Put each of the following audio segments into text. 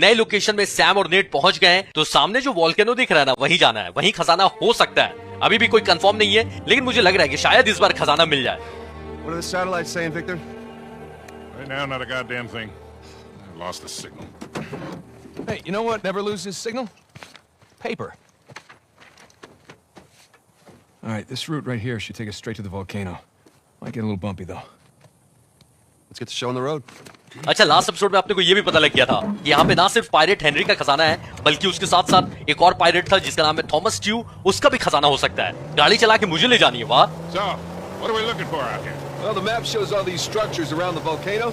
नए लोकेशन में सैम और नेट पहुंच गए हैं, तो सामने जो वॉल्केनो दिख रहा है ना, वहीं जाना है, वहीं खजाना हो सकता है। अभी भी कोई कंफर्म नहीं है, लेकिन मुझे लग रहा है कि शायद इस बार खजाना मिल जाए। What are the satellites saying, Victor? Right now, not a goddamn thing. I lost the signal. Hey, you know what never loses signal? Paper. All right, this route right here should take us straight to the volcano. Might get a little bumpy though. Let's get the show on the road. अच्छा, last episode में आपने को ये भी पता लग गया था कि यहाँ पे ना सिर्फ पायरेट हेनरी का खजाना है, बल्कि उसके साथ साथ एक और पायरेट था जिसका नाम है थॉमस ट्यू, उसका भी खजाना हो सकता है। गाड़ी चला के मुझे ले जानी है। वाह। So, what are we looking for out here? Well, the map shows all these structures around the volcano.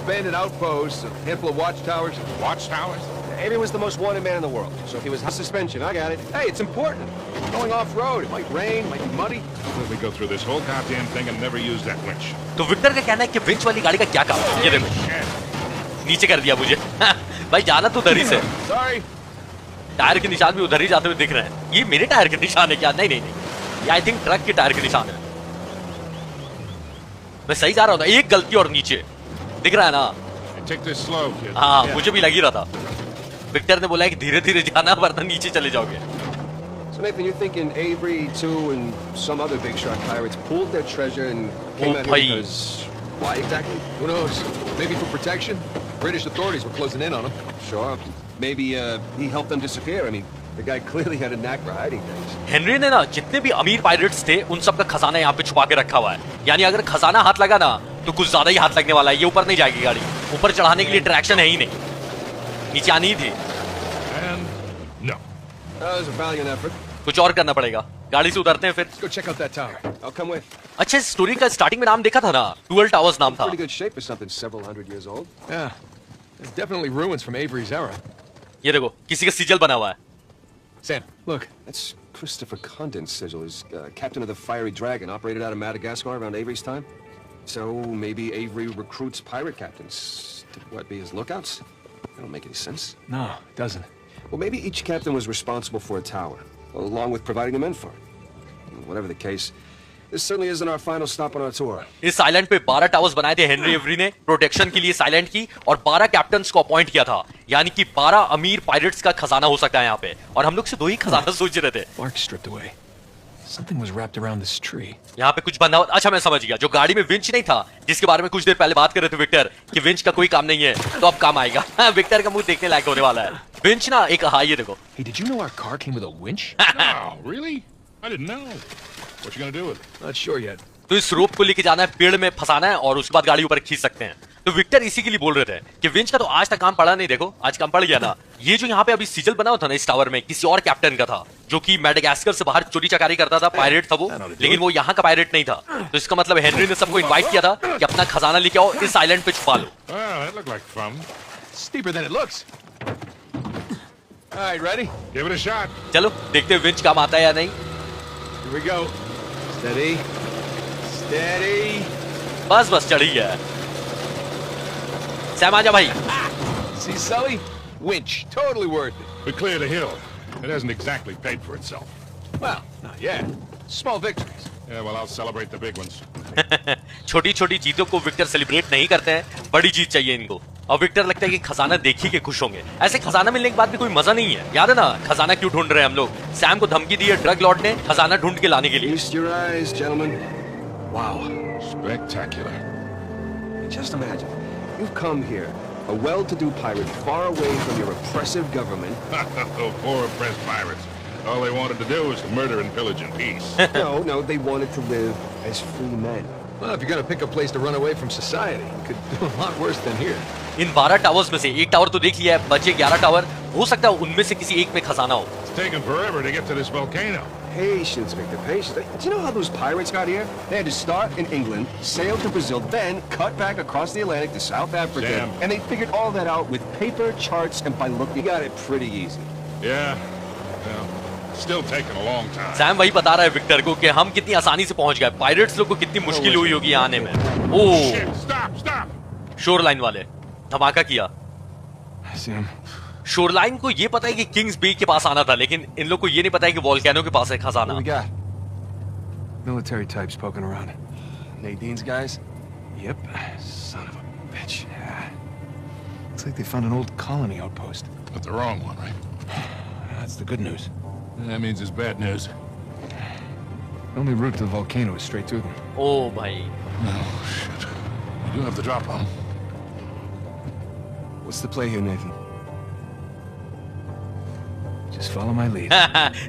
Abandoned outposts, a handful of watchtowers. Watchtowers? Avery was the most wanted man in the world, so if he was on suspension, I got it. Hey, it's important. We're going off-road. It might rain, might be muddy. Let me go through this whole goddamn thing and never use that winch. तो Victor का कहना है कि winch वाली गाड़ी का क्या काम है। ये देखो, Shit. नीचे कर दिया मुझे। भाई जाना तो उधर ही से। Sorry. टायर के निशान भी उधर ही जाते हुए दिख रहे हैं। ये मेरे टायर के निशान है क्या? नहीं नहीं नहीं, ये आई थिंक ट्रक के टायर के निशान है। मैं सही जा रहा हूँ ना? एक गलती और नीचे दिख रहा है ना? Take this slow, kid. हाँ, Yeah. मुझे भी लग ही रहा था। विक्टर ने बोला है कि धीरे धीरे जाना, वरना नीचे चले जाओगे। So Nathan, you're thinking Avery, too, and some other big shot pirates pooled their treasure and came out here bhai. because... Why exactly? Who knows? Maybe for protection? British authorities were closing in on him. Sure. Maybe he helped them disappear. I mean, the guy clearly had a knack for hiding things. Henry ने ना जितने भी अमीर pirates थे, उन सब का खजाना यहाँ पे छुपा के रखा हुआ है। यानी अगर खजाना हाथ लगा ना, तो कुछ ज्यादा ही हाथ लगने वाला है। ये ऊपर नहीं जाएगी गाड़ी, ऊपर चढ़ाने के लिए ट्रैक्शन है ही नहीं, नीचे आनी ही थी। And no. That was a valiant effort. कुछ और करना पड़ेगा। गाड़ी से उतरते हैं फिर। Let's go check out that tower. I'll come with. अच्छा, इस स्टोरी का स्टार्टिंग में नाम देखा था ना, डुअल टावर्स नाम था। Pretty good shape for something several hundred years old. Yeah. There's definitely ruins from Avery's era. ये देखो, किसी का सिजल बना हुआ है। Sam, look. That's Christopher Condon's sigil. He's captain of the Fiery Dragon, operated out of Madagascar around Avery's time. So maybe Avery recruits pirate captains to what, be his lookouts? That don't make any sense. No, it doesn't. Well, maybe each captain was responsible for a tower, along with providing the men for it. Whatever the case, this certainly isn't our final stop on our tour. इस island पे 12 towers बनाए थे Henry every ने protection के लिए इस island की, और 12 कैप्टन्स को अपॉइंट किया था। यानी कि 12 अमीर पायरेट्स का खजाना हो सकता है यहाँ पे, और हम लोग से 2 ही खजाना सोच रहे थे। Bark stripped away. Something was wrapped around this tree. यहाँ पे कुछ बंधा हुआ। अच्छा, मैं समझ गया, जो गाड़ी में विंच नहीं था, जिसके बारे में कुछ देर पहले बात कर रहे थे विक्टर, कि विंच का कोई काम नहीं है, तो अब काम आएगा। विक्टर का मुंह देखने लायक होने वाला है। विंच ना एक, हाँ ये देखो। Hey, did you know our car came with a winch? No, really? I didn't know. What you gonna do with it? Not sure yet. तो इस रोप को लेके जाना है, पेड़ में फंसाना है, और उसके बाद गाड़ी ऊपर खींच सकते हैं। तो विक्टर इसी के लिए बोल रहे थे कि विंच का तो आज तक काम पड़ा नहीं। देखो, आज काम पड़ गया ना। ये जो यहाँ पे अभी सिजल बना हुआ था ना इस टावर में, किसी और कैप्टन का था, जो कि मैडागास्कर से बाहर चोरी चकारी करता था, पायरेट था वो, लेकिन वो यहाँ का पायरेट नहीं था। तो इसका मतलब हेनरी ने सबको इन्वाइट किया था कि अपना खजाना लेके आओ, इस आइलैंड पे छुपा लो। Well, that looked like fun. Steeper than it looks. All right, ready? Give it a shot. चलो देखते हैं विंच काम आता है या नहीं। Here we go. Steady. Steady. बस चढ़ ही गया है। सैम आजा भाई। See, Sully? Winch. Totally worth it. We cleared a hill. It hasn't exactly paid for itself. Well, not yet. Small victories. Yeah, well, I'll celebrate the big ones. छोटी छोटी जीतों को Victor celebrate नहीं करते हैं, बड़ी जीत चाहिए इनको। और विक्टर लगता है कि खजाना देख ही के खुश होंगे। ऐसे खजाना मिलने के बाद भी कोई मजा नहीं है। याद है ना, खजाना क्यों ढूंढ रहे हैं हम लोग? सैम को धमकी दी है ड्रग लॉर्ड ने खजाना ढूंढ के लाने के लिए। Feast your eyes, gentlemen. Wow. Spectacular. Just imagine, you've come here, a well-to-do pirate far away from your oppressive government. Oh, poor oppressed pirates. All they wanted to do was to murder and pillage in peace. No, they wanted to live as free men. Well, if you're gonna pick a place to run away from society, you could do a lot worse than here. In 12 towers में से एक tower तो देख लिया है, बचे 11 tower. हो सकता है उनमें से किसी एक में खजाना हो। It's taken forever to get to this volcano. Patience, Victor, patience. Do you know how those pirates got here? They had to start in England, sail to Brazil, then cut back across the Atlantic to South Africa. Damn. And they figured all that out with paper, charts, and by look. You got it pretty easy. Yeah. Well, still taking a long time. Sam वही बता रहा है Victor को कि हम कितनी आसानी से पहुंच गए, पायरेट्स लोग को कितनी मुश्किल हुई होगी आने में। ओह, Shit, stop! शोर लाइन वाले धमाका किया। Sam. शोरलाइन को ये पता है कि किंग्स बे के पास आना था, लेकिन इन लोग को ये नहीं पता है कि वोल्केनो के पास है खजाना। What we got? Military types poking around. Nadine's guys? Yep. Son of a bitch. Looks like they found an old colony outpost. But the wrong one, right? That's the good news. That means it's bad news. The only route to the volcano is straight through them. ओ भाई Oh, shit. We do have the drop on. What's the play here, Nathan? Just follow my lead.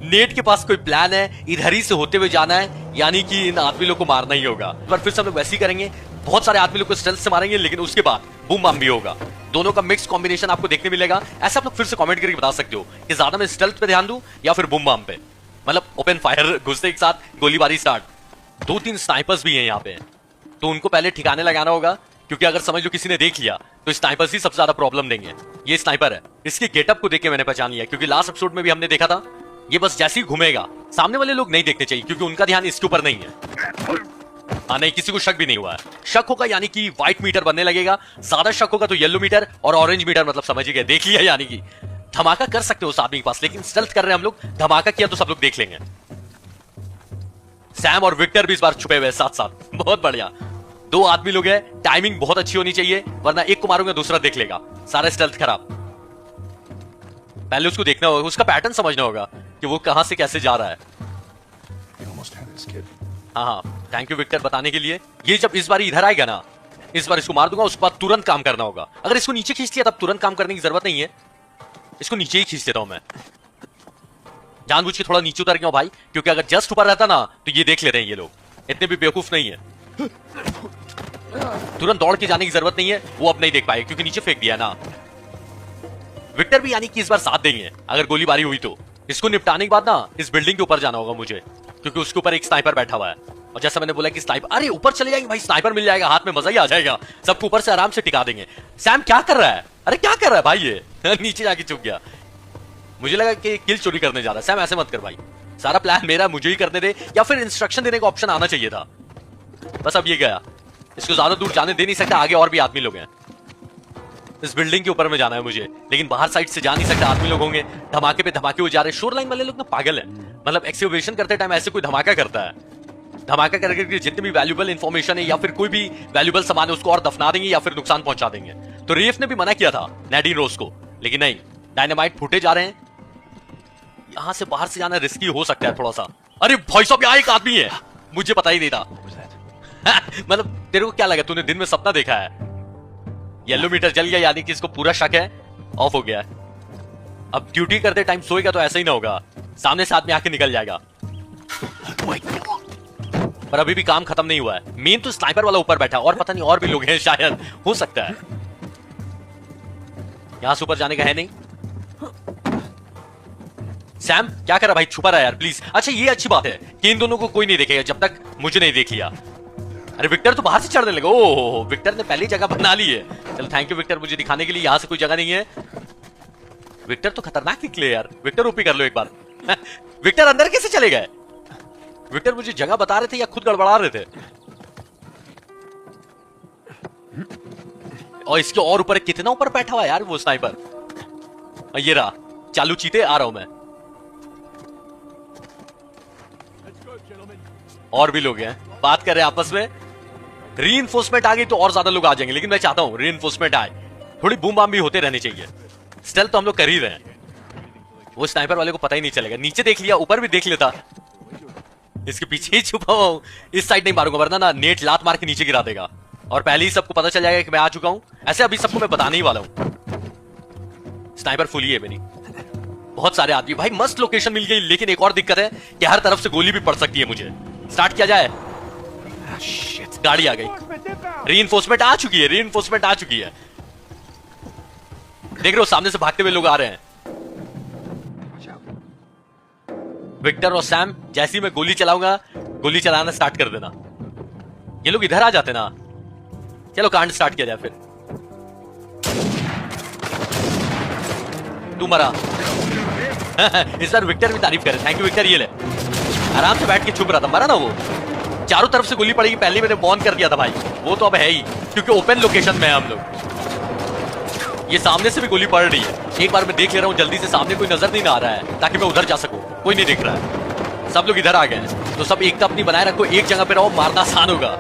Net के पास कोई plan है, इधर ही से होते हुए जाना है, यानी कि इन आदमी लोग को मारना ही होगा। पर फिर से हम लोग वैसे ही करेंगे, बहुत सारे आदमी लोग को स्टेल्थ से मारेंगे, लेकिन उसके बाद बूम बम भी होगा। दोनों का मिक्स कॉम्बिनेशन आपको देखने मिलेगा। ऐसा आप लोग फिर से कमेंट करके बता सकते हो कि ज्यादा मैं स्टेल्थ पे ध्यान दूं या फिर बूम बम पे। मतलब ओपन फायर, घुसते एक साथ गोलीबारी स्टार्ट। 2-3 स्नाइपर्स भी हैं यहाँ पे, तो उनको पहले ठिकाने लगाना होगा, क्योंकि अगर समझ लो किसी ने देख लिया तो स्नाइपर्स ही सबसे ज्यादा प्रॉब्लम देंगे। ये स्नाइपर है, इसके गेटअप को देख के मैंने पहचान लिया, क्योंकि लास्ट एपिसोड में भी हमने देखा था ये बस जैसे ही घूमेगा सामने वाले लोग नहीं देखने चाहिए, क्योंकि उनका ध्यान इसके ऊपर नहीं है। हाँ नहीं, किसी को शक भी नहीं हुआ है। शक होगा यानी कि व्हाइट मीटर बनने लगेगा, ज्यादा शक होगा तो येलो मीटर और ऑरेंज मीटर, मतलब समझ गए, देख लिया यानी कि धमाका कर सकते हो उस आदमी के पास, लेकिन स्टेल्थ कर रहे हैं हम लोग, धमाका किया तो सब लोग देख लेंगे। सैम और विक्टर भी इस बार छुपे हुए साथ साथ, बहुत बढ़िया। 2 आदमी लोग हैं, टाइमिंग बहुत अच्छी होनी चाहिए, वरना एक को मारूंगा दूसरा देख लेगा, सारा स्टेल्थ खराब। पहले उसको देखना होगा, उसका पैटर्न समझना होगा कि वो कहां से कैसे जा रहा है। You almost had this, kid. हाँ, थैंक यू विक्टर बताने के लिए। ये जब इस बार इधर आएगा ना, इस बार इसको मार दूंगा, उसके बाद तुरंत काम करना होगा। अगर इसको नीचे खींच लिया तब तुरंत काम करने की जरूरत नहीं है, इसको नीचे ही खींच देता हूं मैं। जानबूझ के थोड़ा नीचे उतर गया भाई, क्योंकि अगर जस्ट ऊपर रहता ना तो ये देख लेते हैं, ये लोग इतने भी बेवकूफ नहीं है। तुरंत दौड़ के जाने की जरूरत नहीं है, वो अब नहीं देख पाए क्योंकि नीचे फेंक दिया ना। विक्टर भी यानी कि इस बार साथ देंगे अगर गोलीबारी हुई तो। इसको निपटाने के बाद ना इस बिल्डिंग के ऊपर जाना होगा मुझे, क्योंकि उसके ऊपर एक स्नाइपर बैठा हुआ है। और जैसा मैंने बोला कि स्नाइपर, अरे ऊपर चले जाएंगे भाई, स्नाइपर मिल जाएगा हाथ में, मजा ही आ जाएगा, सबको ऊपर से आराम से टिका देंगे। सैम क्या कर रहा है? अरे क्या कर रहा है भाई ये? नीचे जाके चुप गया, मुझे लगा कि किल चोरी करने जा रहा है। सैम ऐसे मत कर भाई, सारा प्लान मेरा, मुझे ही करने दे, या फिर इंस्ट्रक्शन देने का ऑप्शन आना चाहिए था। बस अब ये गया, इसको ज्यादा दूर जाने दे नहीं सकता, आगे और भी आदमी लोग हैं। इस बिल्डिंग के ऊपर में जाना है मुझे, लेकिन बाहर साइड से जा नहीं सकता, आदमी लोग होंगे, धमाके पे धमाके हो जा रहे। शोर लाइन वाले लोग ना पागल है, मतलब एक्सकवेशन करते टाइम ऐसे कोई धमाका करता है, धमाका करके जितने भी वैल्यूएबल इंफॉर्मेशन है या फिर कोई भी वैल्यूएबल सामान है उसको और दफना देंगे या फिर नुकसान पहुंचा देंगे। तो रेफ ने भी मना किया था नैडीन रोज को, लेकिन नहीं, डायनामाइट फूटे जा रहे हैं। यहां से बाहर से जाना रिस्की हो सकता है थोड़ा सा। अरे भाई साहब, यहाँ एक आदमी है, मुझे पता ही नहीं था। मतलब तेरे को क्या लगा, तूने दिन में सपना देखा है? येलो मीटर जल गया यानी कि इसको पूरा शक है, ऑफ हो गया है। अब ड्यूटी करते टाइम सोएगा तो ऐसा ही ना होगा, सामने से आदमी आके निकल जाएगा। पर अभी भी काम खत्म नहीं हुआ है। मेन तो स्नाइपर वाला ऊपर बैठा, और पता नहीं और भी लोग हैं, शायद हो सकता है। यहां से ऊपर जाने का है नहीं। सैम क्या कर रहा भाई, छुपा रहा है यार प्लीज। अच्छा ये अच्छी बात है कि इन दोनों को कोई नहीं देखेगा जब तक मुझे नहीं देख लिया। अरे विक्टर तो बाहर से चढ़ने लगा। ओह, विक्टर ने पहली जगह बना ली है। चल थैंक यू विक्टर, मुझे दिखाने के लिए यहां से कोई जगह नहीं है। विक्टर तो खतरनाक निकले यार। विक्टर ओपी कर लो एक बार। विक्टर अंदर कैसे चले गए? विक्टर मुझे जगह बता रहे थे या खुद गड़बड़ा रहे थे? और इसके और ऊपर कितना ऊपर बैठा हुआ यार वो स्नाइपर। ये रहा, चालू चीते, आ रहा हूं मैं। और भी लोग हैं, बात कर रहे हैं आपस में। रीइंफोर्समेंट आ गई तो और ज्यादा लोग आ जाएंगे, लेकिन मैं चाहता हूं रीइंफोर्समेंट आए, थोड़ी बूम बाम भी होते रहने चाहिए। स्टेल्थ तो हम लोग कर ही रहे हैं, वो स्नाइपर वाले को पता ही नहीं चलेगा। नीचे देख लिया, ऊपर भी देख लेता, इसके पीछे ही छुपा हुआ हूं। इस साइड नहीं मारूंगा वरना ना नेट लात मार के नीचे गिरा देगा, और पहले ही सबको पता चल जाएगा कि मैं आ चुका हूं। ऐसे अभी सबको मैं बताने ही वाला हूं। स्नाइपर फुल ही है मेरी, बहुत सारे आदमी भाई। मस्त लोकेशन मिल गई, लेकिन एक और दिक्कत है कि हर तरफ से गोली भी पड़ सकती है मुझे। स्टार्ट किया जाए। गाड़ी आ गई, रीइंफोर्समेंट आ चुकी है, रीइंफोर्समेंट आ चुकी है। देख रहे हो सामने से भागते हुए लोग आ रहे हैं। विक्टर और सैम, जैसे ही मैं गोली चलाऊंगा, गोली चलाना स्टार्ट कर देना। ये लोग इधर आ जाते ना। चलो कांड स्टार्ट किया जाए फिर। तू मरा। इस बार विक्टर भी तारीफ करे, थैंक यू विक्टर। ये ले, आराम से बैठ के छुप रहा था, मरा ना वो। चारों तरफ से गोली पड़ेगी, पहले मैंने बॉन कर दिया था भाई, वो तो अब है ही, क्योंकि ओपन लोकेशन में है हम लोग। ये सामने से भी गोली पड़ रही है, एक बार मैं देख ले रहा हूँ जल्दी से, सामने कोई नजर नहीं आ रहा है ताकि मैं उधर जा सकूं। कोई नहीं दिख रहा है, सब लोग इधर आ गए हैं, तो सब एकता अपनी बनाए रखो, एक जगह पे रहो, मारना आसान होगा।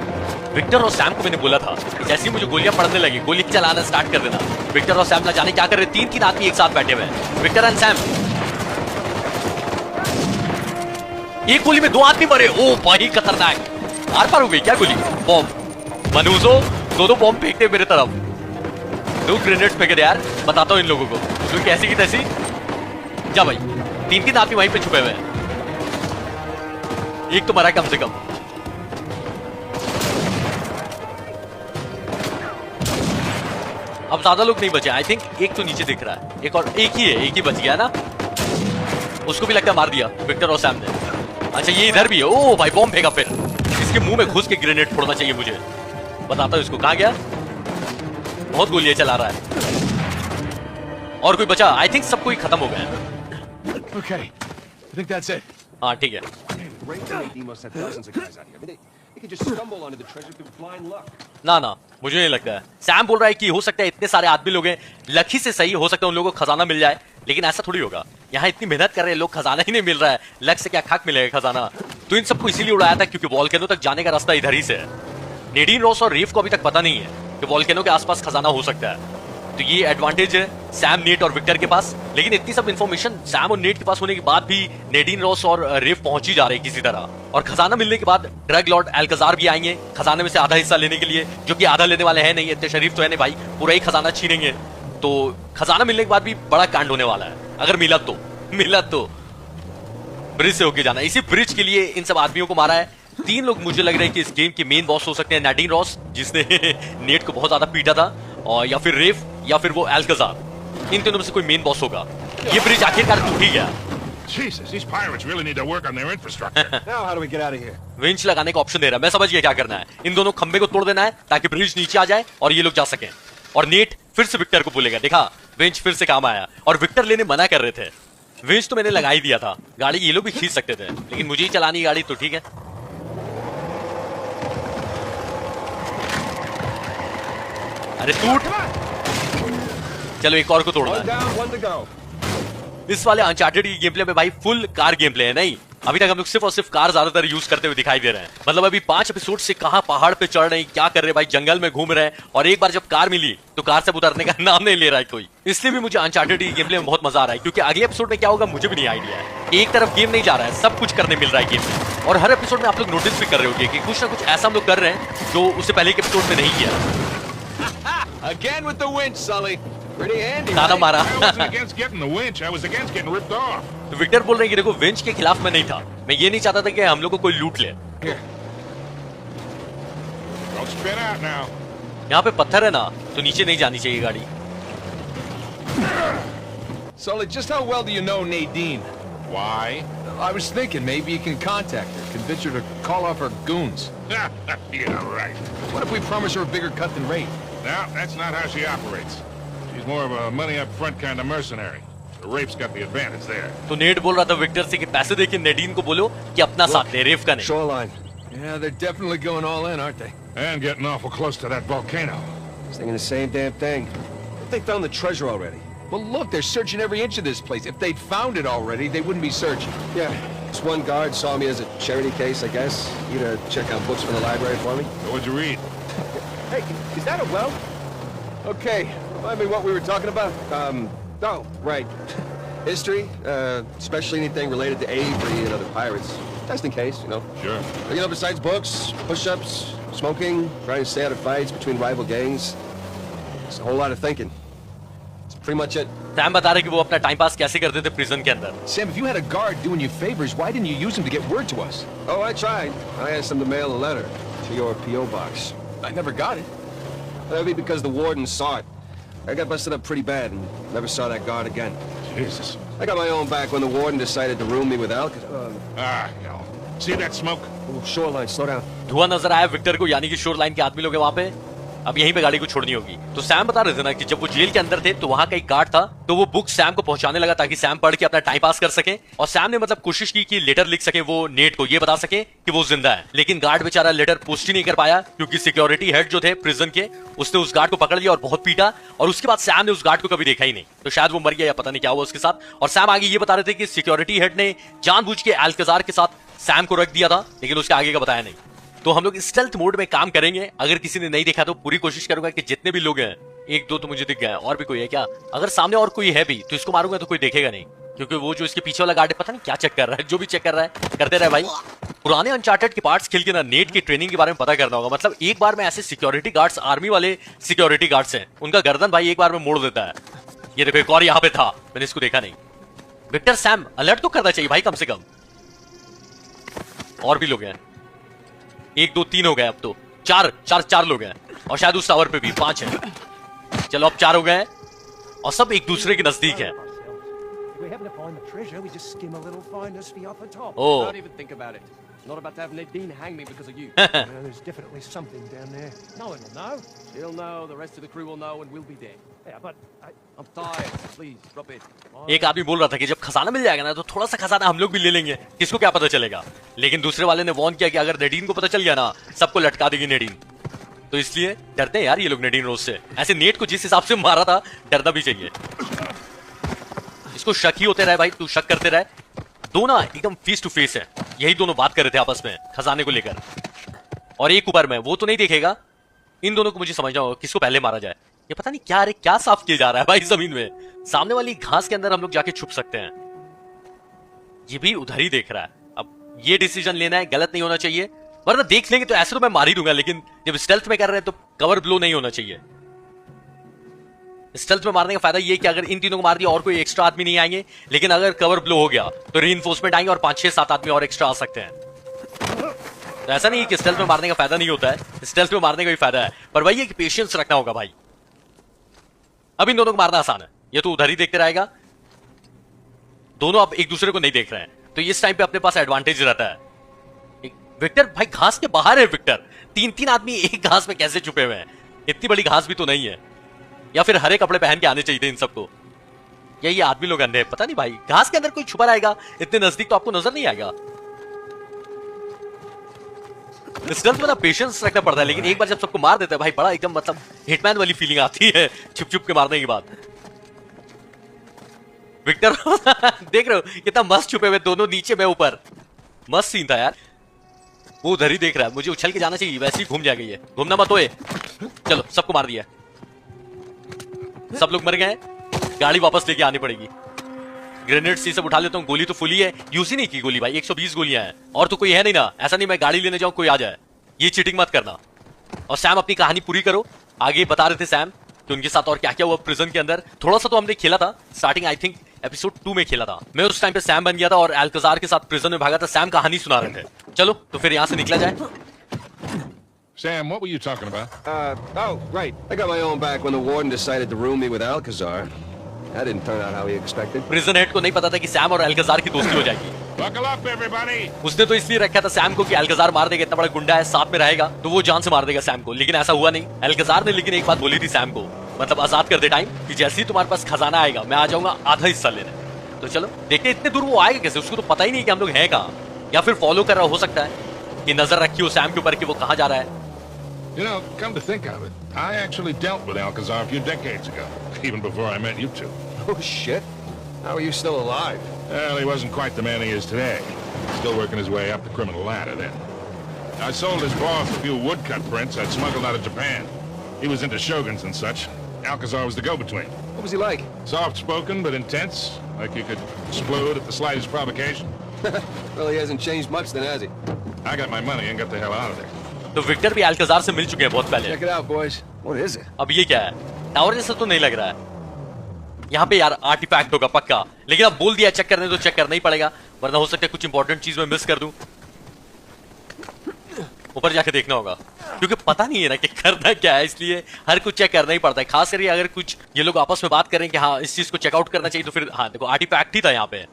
विक्टर और सैम को मैंने बोला था कि जैसे ही मुझे गोलियां पड़ने लगी, गोली चलाना स्टार्ट कर देना। विक्टर और सैम ना जाने क्या कर रहे, तीन तीन आदमी एक साथ बैठे हुए हैं, विक्टर एंड सैम। एक गोली में दो आदमी मरे। ओ भाई खतरनाक, आर पार हो गई क्या गोली। बॉम्ब मनुजो, दो बॉम्ब फेंकते मेरे तरफ। दो ग्रेनेड फेंके यार, बताता हूँ इन लोगों को जो कैसी की तैसी। जा भाई, तीन तीन आदमी वहीं पे छुपे हुए हैं, एक तो मरा कम से कम। अब ज्यादा लोग नहीं बचे, आई थिंक एक तो नीचे दिख रहा है, एक और, एक ही बच गया ना, उसको भी लगता है मार दिया विक्टर और सैम ने। अच्छा ये इधर भी है। ओ भाई बॉम्ब फेंका, फिर इसके मुंह में घुस के ग्रेनेड फोड़ना चाहिए मुझे। बताता हूँ इसको कहां गया, बहुत गोलियां चला रहा है। और कोई बचा? आई थिंक सब कोई खत्म हो गया। Okay, I think that's it. हाँ ठीक है। Ray and Nadine must have dozens of guys out here. I mean, they could just stumble onto the treasure through blind luck. ना मुझे नहीं लगता है। सैम बोल रहा है कि हो सकता है इतने सारे आदमी लोग हैं, लकी से सही हो सकता है उन लोगों को खजाना मिल जाए, लेकिन ऐसा थोड़ी होगा। यहाँ इतनी मेहनत कर रहे हैं लोग, खजाना ही नहीं मिल रहा है, लक से क्या खाक मिलेगा खजाना। तो इन सबको इसीलिए उड़ाया था क्योंकि वॉल्केनो तक जाने का रास्ता इधर ही से है। नेडीन रॉस और रीफ को अभी तक पता नहीं है कि वॉल्केनो के आसपास खजाना हो सकता है। तो ये एडवांटेज है सैम, नेट और विक्टर के पास। लेकिन इतनी सब इंफॉर्मेशन सैम और नेट के पास होने के बाद भी नेडीन रॉस और रिफ पहुंच ही जा रहे हैं किसी तरह। और खजाना मिलने के बाद ड्रग लॉर्ड अल्काजार भी आएंगे खजाने में से आधा हिस्सा लेने के लिए, जो कि आधा लेने वाले हैं नहीं, इतने शरीफ तो है नहीं भाई, पूरा ही खजाना छीनेंगे। तो खजाना मिलने के बाद भी बड़ा कांड होने वाला है, अगर मिला तो ब्रिज से होके जाना। इसी ब्रिज के लिए इन सब आदमियों को मारा है। तीन लोग मुझे लग रहा है कि इस गेम के मेन बॉस हो सकते हैं, नाडीन रॉस जिसने नेट को बहुत ज्यादा पीटा था, और या फिर रेफ, या फिर वो अल्काजार। इन तीनों में से कोई मेन बॉस होगा। ये ब्रिज आखिरकार टूट ही गया। Jesus, these pirates really need to work on their infrastructure. Now, how do we get out of here? Winch लगाने का ऑप्शन दे रहा है, मैं समझ गया क्या करना है। इन दोनों खंबे को तोड़ देना है ताकि ब्रिज नीचे आ जाए और ये लोग जा सकें। और नेट फिर से विक्टर को बोलेगा, देखा विंच फिर से काम आया। और विक्टर लेने मना कर रहे थे, विंच तो मैंने लगा ही दिया था, गाड़ी ये लोग भी खींच सकते थे, लेकिन मुझे ही चलानी गाड़ी तो ठीक है। अरे टूट, चलो एक और को तोड़ना One है। down, one to go. इस वाले अनचार्टेड की गेम प्ले में भाई फुल कार गेम प्ले है। नहीं, अभी तक हम लोग सिर्फ और सिर्फ कार ज्यादातर यूज करते हुए दिखाई दे रहे हैं। मतलब अभी 5 एपिसोड से कहां पहाड़ पे चढ़ रहे हैं, क्या कर रहे हैं भाई, जंगल में घूम रहे हैं, और एक बार जब कार मिली तो कार से उतरने का नाम नहीं ले रहा है कोई। इसलिए भी मुझे अनचार्टेड की गेम प्ले में बहुत मजा आ रहा है, क्योंकि अगले एपिसोड में क्या होगा मुझे भी नहीं आइडिया है। एक तरफ गेम नहीं जा रहा है, सब कुछ करने मिल रहा है गेम में। और हर एपिसोड में आप लोग नोटिस भी कर रहे होंगे कि कुछ ना कुछ ऐसा हम लोग कर रहे हैं जो उससे पहले के एपिसोड में नहीं किया। Again with the winch, Sully. Pretty handy. दादा मारा। I wasn't against getting the winch. I was against getting ripped off. तो विक्टर बोल रहे हैं कि देखो विंच के खिलाफ मैं नहीं था, मैं ये नहीं चाहता था कि हम लोग को कोई लूट ले। Here. Don't spin out now. यहाँ पे पत्थर है ना, तो नीचे नहीं जानी चाहिए गाड़ी। Sully, just how well do you know Nadine? Why? I was thinking maybe you can contact her, convince her to call off her goons. Yeah, right. What if we promise her a bigger cut than Rafe? No, that's not how she operates. She's more of a money up front kind of mercenary. The Rafe's got the advantage there. तो net बोल रहा था Victor से कि पैसे देके नेडीन को बोलो कि अपना साथ ले, रेफ का नहीं। Shoreline. Yeah, they're definitely going all in, aren't they? And getting awful close to that volcano. Thinking the same damn thing. They found the treasure already. Well, look, they're searching every inch of this place. If they'd found it already, they wouldn't be searching. Yeah, this one guard saw me as a charity case, I guess. You to check out books from the library for me. So what'd you read? Hey, is that a well? Okay, remind me what we were talking about. Oh, right. History, especially anything related to Avery and other pirates. Just in case, you know. Sure. You know, besides books, push-ups, smoking, trying to stay out of fights between rival gangs, it's a whole lot of thinking. That's pretty much it. Sam बता रहे कि वो अपना time pass कैसे करते थे prison के अंदर। Sam, if you had a guard doing you favors, why didn't you use him to get word to us? Oh, I tried. I asked them to mail a letter to your P.O. box. I never got it. That'd be because the warden saw it. I got busted up pretty bad and never saw that guard again. Jesus. I got my own back when the warden decided to room me with Al. No. See that smoke? Shoreline, slow down. धुआं नजर आया Victor को, यानी कि shore line के आदमी लोग हैं वहां पे। अब यहीं पे गाड़ी को छोड़नी होगी। तो सैम बता रहे थे ना कि जब वो जेल के अंदर थे तो वहां का एक गार्ड था, तो वो बुक सैम को पहुंचाने लगा ताकि सैम पढ़ के अपना टाइम पास कर सके। और सैम ने मतलब कोशिश की कि लेटर लिख सके, वो नेट को ये बता सके कि वो जिंदा है। लेकिन गार्ड बेचारा लेटर पोस्ट ही नहीं कर पाया, क्योंकि सिक्योरिटी हेड जो थे प्रिजन के, उसने उस गार्ड को पकड़ लिया और बहुत पीटा। और उसके बाद सैम ने उस गार्ड को कभी देखा ही नहीं, तो शायद वो मर गया या पता नहीं क्या हुआ उसके साथ। और सैम आगे ये बता रहे थे कि सिक्योरिटी हेड ने जानबूझ के अल्काजार के साथ सैम को रख दिया था, लेकिन उसके आगे का बताया नहीं। तो हम लोग स्टेल्थ मोड में काम करेंगे। अगर किसी ने नहीं देखा तो पूरी कोशिश करूंगा कि जितने भी लोग हैं, एक दो तो मुझे दिख गए, और भी कोई है क्या? अगर सामने और कोई है भी तो इसको मारूंगा तो कोई देखेगा नहीं, क्योंकि वो जो इसके पीछे वाला गार्ड है पता नहीं क्या चेक कर रहा है। जो भी चेक कर रहा है करते रहे भाई। पुराने अनचार्टेड के पार्ट्स खेल के ना नेट की ट्रेनिंग के बारे में पता करना होगा। मतलब एक बार में ऐसे सिक्योरिटी गार्ड्स, आर्मी वाले सिक्योरिटी गार्ड्स हैं, उनका गर्दन भाई एक बार में मोड़ देता है। ये देखो एक और यहाँ पे था, मैंने इसको देखा नहीं। विक्टर सैम अलर्ट तो करना चाहिए भाई कम से कम। और भी लोग हैं, 1 2 3 हो गए, अब तो चार लोग हैं, और शायद उस टावर पे भी 5 हैं। चलो अब 4 हो गए और सब एक दूसरे के नजदीक हैं। If we happen to find the treasure, we just skim a little finder's fee off the top. Oh. Don't even think about it. Not about to have Nadine hang me because of you. There's definitely something down there. No one will know. She'll know, the rest of the crew will know, and we'll be there. Yeah, but I'm tired. Please, drop it. एक आदमी बोल रहा था कि जब खजाना मिल जाएगा ना तो थोड़ा सा खजाना हम लोग भी ले लेंगे, किसको क्या पता चलेगा। लेकिन दूसरे वाले ने वार्न किया कि अगर नेडीन को पता चल गया ना सबको लटका देगी नेडीन। तो इसलिए डरते हैं यार ये लोग नेडीन रोज से। ऐसे नेट को जिस हिसाब से मारा था डरना भी चाहिए। इसको शक ही होते रहे भाई, तू शक करते रहे। दोनों एकदम फेस टू फेस है, यही दोनों बात कर रहे थे आपस में खजाने को लेकर। और एक ऊपर में वो तो नहीं देखेगा, इन दोनों को मुझे समझना होगा किसको पहले मारा जाए। ये पता नहीं क्या, अरे क्या साफ किया जा रहा है भाई जमीन में। सामने वाली घास के अंदर हम लोग जाके छुप सकते हैं। ये भी उधर ही देख रहा है। अब ये डिसीजन लेना है, गलत नहीं होना चाहिए, वरना देख लेंगे तो ऐसे तो मैं मार ही दूंगा। लेकिन जब स्टेल्थ में कर रहे हैं तो कवर ब्लो नहीं होना चाहिए। स्टेल्थ में मारने का फायदा ये कि अगर इन तीनों को मार दिया और कोई एक्स्ट्रा आदमी नहीं आएंगे, लेकिन अगर कवर ब्लो हो गया तो रीइंफोर्समेंट आएंगे और 5 6 7 आदमी और एक्स्ट्रा आ सकते हैं। तो ऐसा नहीं कि स्टेल्थ में मारने का फायदा नहीं होता है, स्टेल्थ में मारने का भी फायदा है, पर वही है कि पेशेंस रखना होगा भाई। अब इन दोनों को मारना आसान है, ये तो उधर ही देखते रहेगा। दोनों अब एक दूसरे को नहीं देख रहे हैं, तो इस टाइम पे अपने पास एडवांटेज रहता है। विक्टर भाई घास के बाहर है। विक्टर 3 आदमी एक घास में कैसे छुपे हुए हैं? इतनी बड़ी घास भी तो नहीं है। या फिर हरे कपड़े पहन के आने चाहिए थे इन सबको। या ये आदमी लोग अंधे हैं, पता नहीं भाई। घास के अंदर कोई छुपा रहेगा इतने नजदीक तो आपको नजर नहीं आएगा। स्टेल्थ में ना पेशेंस रखना पड़ता है, लेकिन एक बार जब सबको मार देता है भाई बड़ा एकदम मतलब हिटमैन वाली फीलिंग आती है छुप छुप के मारने के बाद। विक्टर देख रहे हो कितना मस्त छुपे हुए दोनों, नीचे में ऊपर। मस्त सीन था यार। वो उधर ही देख रहा है, मुझे उछल के जाना चाहिए, वैसे ही घूम जाएगा ये। घूमना मत होए। चलो सबको मार दिया, सब लोग मर गए। गाड़ी वापस लेके आनी पड़ेगी। ग्रेनेड से सब उठा लेता हूँ। गोली तो फुली है, यूज ही नहीं की गोली भाई। 120 गोलियां हैं और तो कोई है नहीं ना। ऐसा नहीं मैं गाड़ी लेने जाऊं कोई आ जाए, ये चीटिंग मत करना। और सैम अपनी कहानी पूरी करो। आगे बता रहे थे सैम कि उनके साथ और क्या क्या हुआ प्रिजन के अंदर। थोड़ा सा तो हमने खेला था स्टार्टिंग, आई थिंक एपिसोड 2 में खेला था मैं। उस टाइम पे सैम बन गया था और अल्काजार के साथ प्रिजन में भागा था। सैम कहानी सुना रहे थे। चलो तो फिर यहाँ से निकला जाए। Sam, what were you talking about? Oh, right. I got my own back when the warden decided to room me with Alcazar. That didn't turn out how he expected. Prison head को नहीं पता था कि Sam और Alcazar की दोस्ती हो जाएगी। Buckle up, everybody! उसने तो इसलिए रखा था सैम को कि अल्काजार मार देगा, इतना बड़ा गुंडा है, साथ में रहेगा तो वो जान से मार देगा सैम को। लेकिन ऐसा हुआ नहीं। अल्काजार ने लेकिन एक बात बोली थी सैम को, मतलब आजाद कर दे टाइम, कि जैसे ही तुम्हारे पास खजाना आएगा मैं आ जाऊंगा आधा हिस्सा लेने। तो चलो देखते इतने दूर वो आएगा कैसे, उसको तो पता ही नहीं कि हम लोग हैं कहाँ। या फिर फॉलो कर रहा हो सकता है कि नजर रखी हो सैम के ऊपर कि वो कहाँ जा रहा है। You know, come to think of it, I actually dealt with Alcazar a few decades ago, even before I met you two. Oh, shit. How are you still alive? Well, he wasn't quite the man he is today. Still working his way up the criminal ladder then. I sold his boss a few woodcut prints I'd smuggled out of Japan. He was into shoguns and such. Alcazar was the go-between. What was he like? Soft-spoken but intense, like you could explode at the slightest provocation. Well, he hasn't changed much then, has he? I got my money and got the hell out of there. तो Victor भी Alcazar से मिल चुके हैं बहुत पहले। Check it out, boys. What is it? अब ये क्या है? टावर जैसा तो नहीं लग रहा है। यहाँ पे यार आर्टिफैक्ट होगा पक्का, लेकिन अब बोल दिया चेक करने तो चेक करना ही पड़ेगा, वरना हो सकता है कुछ इंपॉर्टेंट चीज मैं मिस कर दूं। ऊपर जाके देखना होगा क्योंकि पता नहीं है ना कि करना क्या है, इसलिए हर कुछ चेक करना ही पड़ता है। खास करके अगर कुछ ये लोग आपस में बात करें कि हाँ इस चीज को चेकआउट करना चाहिए, तो फिर हाँ देखो आर्टिफैक्ट ही था यहाँ पे।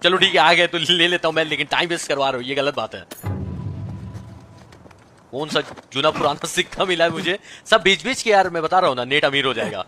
चलो ठीक है आ गए तो ले लेता हूँ मैं, लेकिन टाइम वेस्ट करवा रहा हूँ, ये गलत बात है। कौन सा चुना पुराना सिक्का मिला है मुझे, सब बेच बेच के यार मैं बता रहा हूँ ना नेट अमीर हो जाएगा।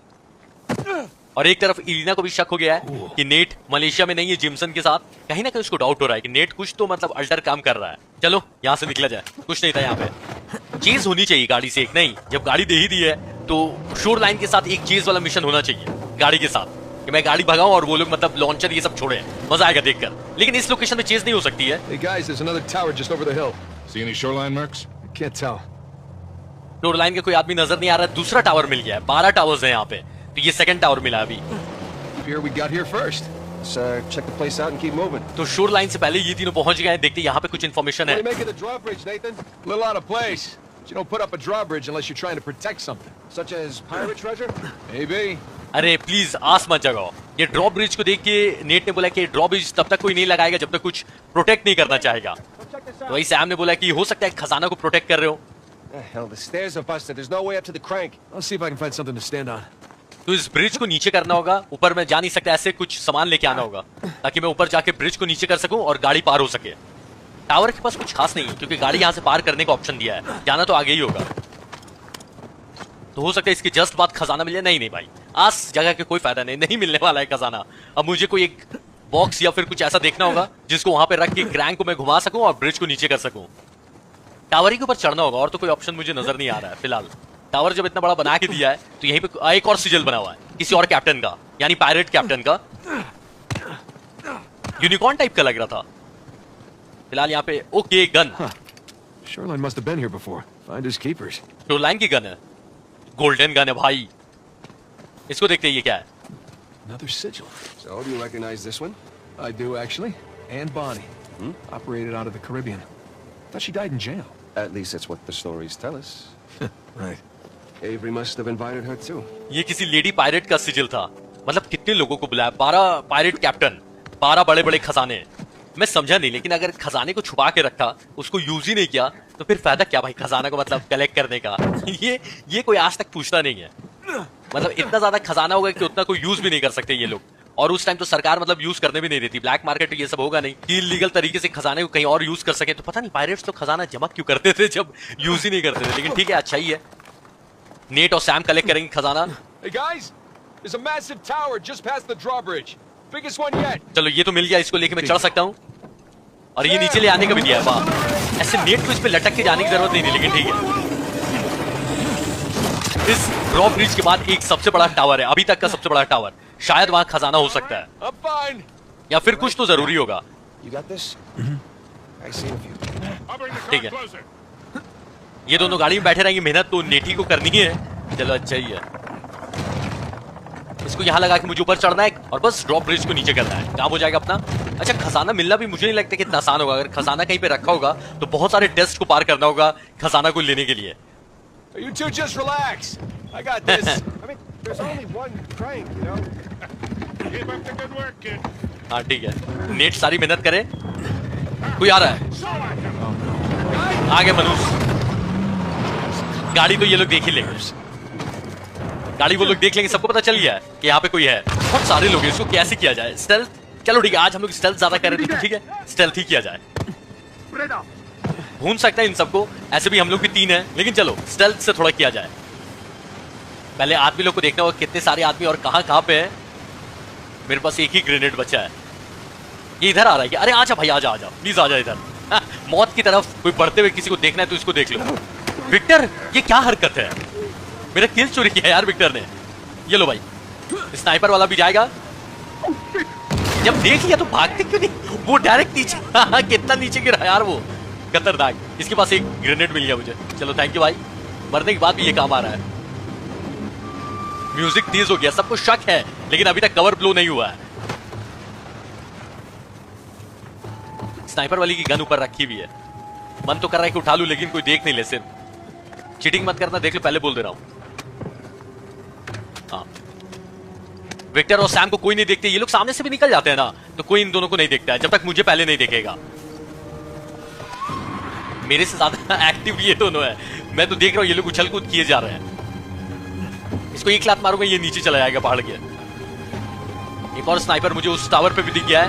और एक तरफ इलिना को भी शक हो गया है कि नेट मलेशिया में नहीं है जिमसन के साथ, कहीं ना कहीं उसको डाउट हो रहा है कि नेट कुछ तो मतलब अल्टर काम कर रहा है। चलो यहाँ से निकला जाए, कुछ नहीं था यहाँ पे। चेज होनी चाहिए गाड़ी से एक, नहीं जब गाड़ी दे ही दी है तो शोर लाइन के साथ एक चेज वाला मिशन होना चाहिए गाड़ी के साथ, कि मैं गाड़ी भगाऊं और वो लोग मतलब लॉन्चर ये सब छोड़े, मजा आएगा देखकर। लेकिन इस लोकेशन में चेज नहीं हो सकती है। Hey guys, there's another tower just over the hill. See any shoreline mercs? Can't tell. Shore line के कोई आदमी नजर नहीं आ रहा है। दूसरा टावर मिल गया है। 12 टावर्स हैं यहाँ पे, तो ये सेकंड टावर मिला अभी। Here we got here first. Let's check the place out and keep moving. तो शोर लाइन से पहले ये तीनों पहुंच गए हैं। देखते हैं यहाँ पे कुछ इन्फॉर्मेशन What है। do you make of the drawbridge, Nathan? Little out of place. But you don't put up a drawbridge unless you're trying to protect something. Such as pirate treasure? Maybe. अरे please आस मत जगाओ। ये draw bridge को देख के net ने बोला कि ड्रॉ ब्रिज तब तक कोई नहीं लगाएगा जब तक कुछ प्रोटेक्ट नहीं करना चाहेगा। तो वही सैम ने बोला कि हो सकता है खजाना को प्रोटेक्ट कर रहे हो। Hell, the stairs are busted. There's no way up to the crank. I'll see if I can find something to stand on. तो इस ब्रिज को नीचे करना होगा, ऊपर मैं जा नहीं सकता, ऐसे कुछ सामान लेके आना होगा ताकि मैं ऊपर जाके ब्रिज को नीचे कर सकूं और गाड़ी पार हो सके। टावर के पास कुछ खास नहीं है क्योंकि गाड़ी यहां से पार करने का ऑप्शन दिया है, जाना तो आगे ही होगा। तो हो सकता है इसके जस्ट बाद खजाना मिले। नहीं नहीं भाई, आस जगह के कोई फायदा नहीं, नहीं मिलने वाला है खजाना। अब मुझे कोई एक बॉक्स या फिर कुछ ऐसा देखना होगा जिसको वहां पे रख के क्रैंक को मैं घुमा सकूं और ब्रिज को नीचे कर सकूं। टावर के ऊपर चढ़ना होगा और तो कोई ऑप्शन मुझे नजर नहीं आ रहा है फिलहाल। टावर जब इतना बड़ा बना के दिया है तो यहीं पे एक और सिजल बना हुआ है किसी और कैप्टन का, यानी पायरेट कैप्टन का। यूनिकॉर्न टाइप का लग रहा था। फिलहाल यहाँ पे okay gun, Shoreline must have been here before. Finders keepers. Shore line की गन है, गोल्डन गन है भाई। इसको देखते हैं ये क्या है। Another sigil. So, do you recognize this one? I do, actually. Anne Bonny. Operated out of the Caribbean. Thought she died in jail. At least that's what the stories tell us. Right. Avery must have invited her too. ये किसी lady pirate का सिजिल था। मतलब कितने लोगों को बुलाया, 12 pirate captain, 12 बड़े बड़े खजाने। मैं समझा नहीं, लेकिन अगर खजाने को छुपा के रखा, उसको यूज ही नहीं किया, तो फिर फायदा क्या भाई खजाना को मतलब कलेक्ट करने का। ये कोई आज तक पूछता नहीं है। मतलब इतना ज्यादा खजाना होगा कि उतना कोई यूज भी नहीं कर सकते ये लोग। और उस टाइम तो सरकार मतलब यूज करने भी नहीं देती, ब्लैक मार्केट ये सब होगा नहीं कि इलीगल तरीके से खजाने को कहीं और यूज कर सके। तो पता नहीं पायरेट्स तो खजाना जमा क्यों करते थे जब यूज ही नहीं करते थे। लेकिन ठीक है, अच्छा ही है। नेट और सैम कलेक्ट करेंगे खजाना। Hey guys, there's a massive tower just past the drawbridge. Biggest one yet. चलो ये तो मिल गया, इसको लेके मैं चढ़ सकता हूँ। और ये नीचे ले आने का भी दिया है। वाह, ऐसे नेट को इस पे लटक के जाने की जरूरत नहीं थी, लेकिन ठीक है। इस ड्रॉ ब्रिज के बाद एक सबसे बड़ा टावर है, अभी तक का सबसे बड़ा टावर। शायद वहां खजाना हो सकता है, I'm fine. या फिर कुछ तो जरूरी होगा। You got this? I see a few. I'll bring the ठीक car है। closer. ये दोनों गाड़ी में बैठे रहेंगे, मेहनत तो नेटी को करनी है। चलो अच्छा ही है। इसको यहाँ लगा के मुझे ऊपर चढ़ना है और बस ड्रॉप ब्रिज को नीचे करना है, काम हो जाएगा अपना। अच्छा, खजाना मिलना भी मुझे नहीं लगता कि इतना आसान होगा। अगर खजाना कहीं पे रखा होगा तो बहुत सारे टेस्ट को पार करना होगा खजाना को लेने के लिए। You two just relax. I got this. I mean, there's only one crank, you know. Keep up the good work, kid. हाँ ठीक है, नेट सारी मेहनत करे। कोई आ रहा है, So I can... आगे मनुष्य। गाड़ी तो ये लोग देख ही लेंगे, गाड़ी वो लोग देख लेंगे, सबको पता चल गया है कि यहाँ पे कोई है। बहुत सारे लोग हैं, इसको कैसे किया जाए? स्टेल्थ, चलो ठीक है, आज हम लोग स्टेल्थ ज्यादा कर रहे थे, ठीक है स्टेल्थ ही किया जाए। भून सकता है इन सबको, ऐसे भी हम लोग भी 3 हैं, लेकिन चलो स्टेल्थ से थोड़ा किया जाए। पहले आदमी लोग को देखना होगा कितने सारे आदमी और कहाँ कहाँ पे है। मेरे पास एक ही ग्रेनेड बचा है। ये इधर आ रहा है क्या? अरे आजा भाई, आजा आजा प्लीज, आजा इधर। मौत की तरफ कोई बढ़ते हुए किसी को देखना है तो इसको देख लो। विक्टर, ये क्या हरकत है? मेरा किल चोरी किया यार विक्टर ने। ये लो भाई, स्नाइपर वाला भी जाएगा। जब देख लिया तो भागते क्यों नहीं? वो डायरेक्ट नीचे कितना नीचे गिरा यार वो, खतरनाक। इसके पास एक ग्रेनेड मिल गया मुझे, चलो थैंक यू भाई। मरने के बाद भी ये काम आ रहा है। म्यूजिक तेज हो गया, सबको शक है लेकिन अभी तक कवर ब्लो नहीं हुआ है। स्नाइपर वाली की गन ऊपर रखी हुई है, मन तो कर रहा है कि उठा लूं लेकिन कोई देख नहीं ले। सिर्फ चीटिंग मत करना, देख लो, पहले बोल दे रहा हूं। हाँ, विक्टर और सैम को कोई नहीं देखते, ये लोग सामने से भी निकल जाते हैं ना, तो कोई इन दोनों को नहीं देखता है जब तक मुझे पहले नहीं देखेगा। मेरे से ज्यादा एक्टिव ये दोनों है, मैं तो देख रहा हूं ये लोग उछल कूद किए जा रहे हैं। इसको एक लात मारूंगा, ये नीचे चला जाएगा पहाड़ के। एक और स्नाइपर मुझे उस टावर पे भी दिख गया है।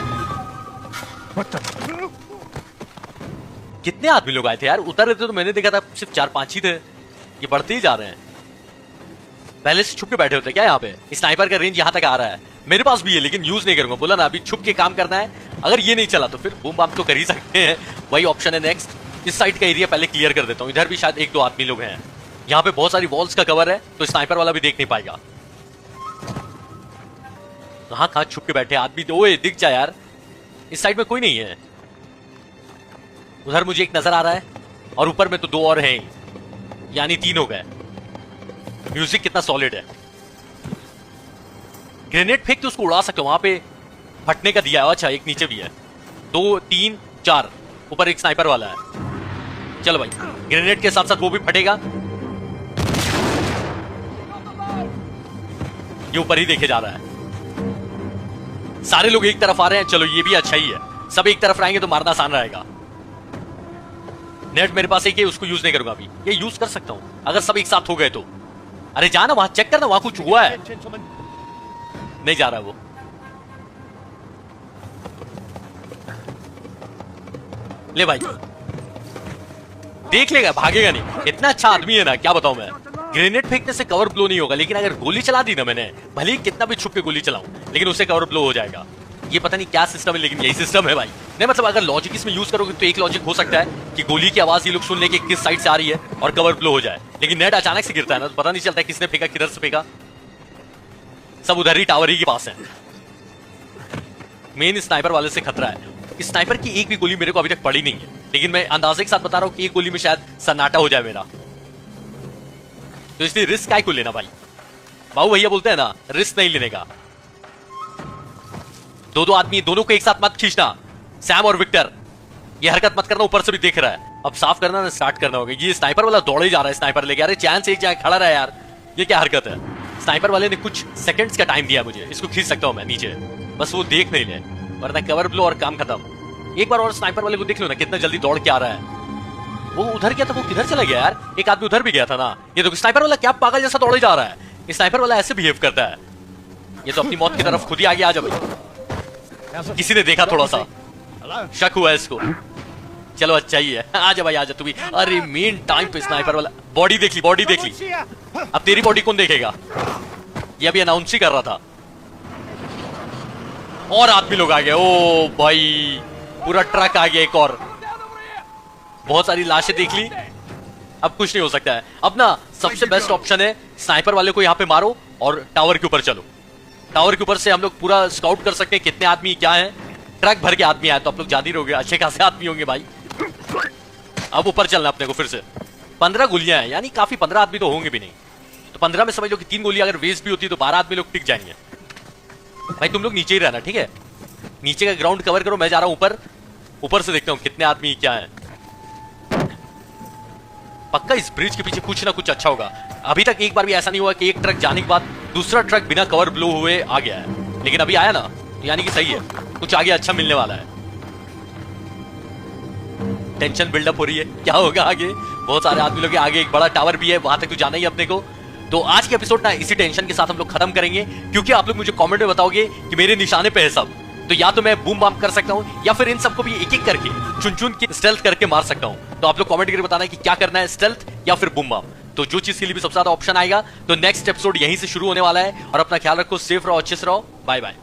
कितने आदमी लोग आए थे यार? उतर रहे थे तो मैंने देखा था सिर्फ 4-5 ही थे, ये बढ़ते ही जा रहे हैं। पहले से छुप के बैठे होते क्या यहाँ पे? स्नाइपर का रेंज यहाँ तक आ रहा है, मेरे पास भी है लेकिन यूज नहीं करूंगा। बोला ना अभी छुप के काम करना है, अगर ये नहीं चला तो फिर बूम बाम तो कर ही सकते हैं, वही ऑप्शन है नेक्स्ट। इस साइड का एरिया पहले क्लियर कर देता हूँ, इधर भी शायद 1-2 आदमी लोग हैं। यहाँ पे बहुत सारी वॉल्स का कवर है तो स्नाइपर वाला भी देख नहीं पाएगा। कहाँ छुप के बैठे आदमी, तो ओए दिख जा यार। इस साइड में कोई नहीं है। उधर मुझे एक नजर आ रहा है, और ऊपर में तो 2 और हैं ही, यानी 3 हो गए। म्यूजिक कितना सॉलिड है। ग्रेनेड फेंक के उसको उड़ा सकते हो, वहां पे फटने का दिया है। अच्छा एक नीचे भी है, 2 3 4, ऊपर एक स्नाइपर वाला है। चलो भाई, ग्रेनेड के साथ साथ वो भी फटेगा। ये ऊपर ही देखे जा रहा है, सारे लोग एक तरफ आ रहे हैं। चलो ये भी अच्छा ही है, सब एक तरफ रहेंगे तो मारना आसान रहेगा। नेट मेरे पास एक है, उसको यूज नहीं करूंगा अभी। ये यूज कर सकता हूं अगर सब एक साथ हो गए तो। अरे जाना वहां, चेक करना वहां कुछ हुआ है। नहीं जा रहा वो। ले भाई, देख लेगा, भागेगा नहीं। इतना अच्छा आदमी है ना, क्या बताऊं मैं। ग्रेनेड फेंकने से कवर ब्लो नहीं होगा, लेकिन अगर गोली चला दी ना मैंने, भले ही कितना भी छुप के गोली चलाऊं, लेकिन उससे कवर ब्लो हो जाएगा। ये पता नहीं क्या सिस्टम है, लेकिन यही सिस्टम है भाई। नहीं मतलब अगर लॉजिक इसमें यूज करोगे तो एक लॉजिक हो सकता है कि गोली की आवाज ये लोग सुन ले कि किस साइड से आ रही है और कवर ब्लो हो जाए। लेकिन नेट अचानक से गिरता है ना, तो पता नहीं चलता किसने फेंका, किधर से फेंका। सब उधर ही टावर ही के पास है। मेन स्नाइपर वाले से खतरा है। स्नाइपर की एक भी गोली मेरे को अभी तक पड़ी नहीं है, लेकिन मैं अंदाजे के साथ बता रहा हूं कि एक गोली में शायद सन्नाटा हो जाए मेरा। तो इसलिए रिस्क काय को लेना भाई। बाबू भैया बोलते हैं ना, रिस्क नहीं लेने का। 2 आदमी, दोनों को एक साथ मत खींचना। सैम और विक्टर, ये हरकत मत करना, ऊपर से भी देख रहा है। अब साफ करना ना, स्टार्ट करना होगा। ये स्नाइपर वाला दौड़े जा रहा है, स्नाइपर लेके। अरे चैन से एक जगह खड़ा रहा यार, ये क्या हरकत है। स्नाइपर वाले ने कुछ सेकंड्स का टाइम दिया मुझे, इसको खींच सकता हूं मैं नीचे, बस वो देख नहीं ले, वरना कवर ब्लो और काम खत्म। एक बार और स्नाइपर वाले को देख लो ना, कितना जल्दी दौड़ के आ रहा है। वो उधर गया था, वो किधर चला गया यार। एक आदमी उधर भी गया था ना। ये तो स्नाइपर वाला क्या पागल जैसा दौड़े जा रहा है। स्नाइपर वाला ऐसे बिहेव करता है। ये तो अपनी मौत की तरफ खुद ही आगे आ जा भाई। किसी ने देखा, थोड़ा सा शक हुआ इसको। चलो अच्छा ही है, आजा भाई आजा तू भी। अरे मेन टाइम पे स्नाइपर वाला। बॉडी देख ली, बॉडी देख ली। अब तेरी बॉडी कौन देखेगा। ये अभी अनाउंस ही कर रहा था। और आदमी लोग आ गए। ओ भाई, पूरा ट्रक आ गया एक और। बहुत सारी लाशें देख ली, अब कुछ नहीं हो सकता है। अब ना सबसे बेस्ट ऑप्शन है, स्नाइपर वाले को यहाँ पे मारो और टावर के ऊपर चलो। टावर के ऊपर से हम लोग पूरा स्काउट कर सकते हैं कितने आदमी क्या है। ट्रक भर के आदमी आए तो आप लोग ज्यादा ही रहोगे, अच्छे खासे आदमी होंगे भाई। अब ऊपर चलना अपने को फिर से। 15 गोलियां हैं, यानी काफी 15 आदमी तो होंगे भी नहीं। तो 15 में समझ लो कि 3 गोली अगर वेस्ट भी होती तो 12 आदमी लोग टिक जाएंगे। भाई तुम लोग नीचे ही रहना, ठीक है। नीचे का ग्राउंड कवर करो, मैं जा रहा हूं ऊपर। ऊपर से देखता हूं कितने आदमी क्या है। पक्का इस ब्रिज के पीछे कुछ ना कुछ अच्छा होगा। अभी तक एक बार भी ऐसा नहीं हुआ कि एक ट्रक जाने के बाद दूसरा ट्रक बिना कवर ब्लो हुए आ गया है, लेकिन अभी आया ना, यानी कि सही है, कुछ आगे अच्छा मिलने वाला है। टेंशन बिल्डअप हो रही है, क्या होगा आगे। बहुत सारे आदमी लोग आगे, एक बड़ा टावर भी है, वहां तक तो जाना ही अपने को। तो आज के एपिसोड ना इसी टेंशन के साथ हम लोग खत्म करेंगे, क्योंकि आप लोग मुझे कमेंट में बताओगे कि मेरे निशाने पे है सब। तो या तो मैं बूम बाम कर सकता हूं, या फिर इन सबको भी एक एक करके चुन चुन के स्टेल्थ करके मार सकता हूं। तो आप लोग कमेंट करके बताना है कि क्या करना है, स्टेल्थ या फिर बूम बाम। तो जो चीज के लिए भी सबसे ज्यादा ऑप्शन आएगा। तो नेक्स्ट एपिसोड यहीं से शुरू होने वाला है। और अपना ख्याल रखो, सेफ रहो, अच्छे से रहो, बाय बाय।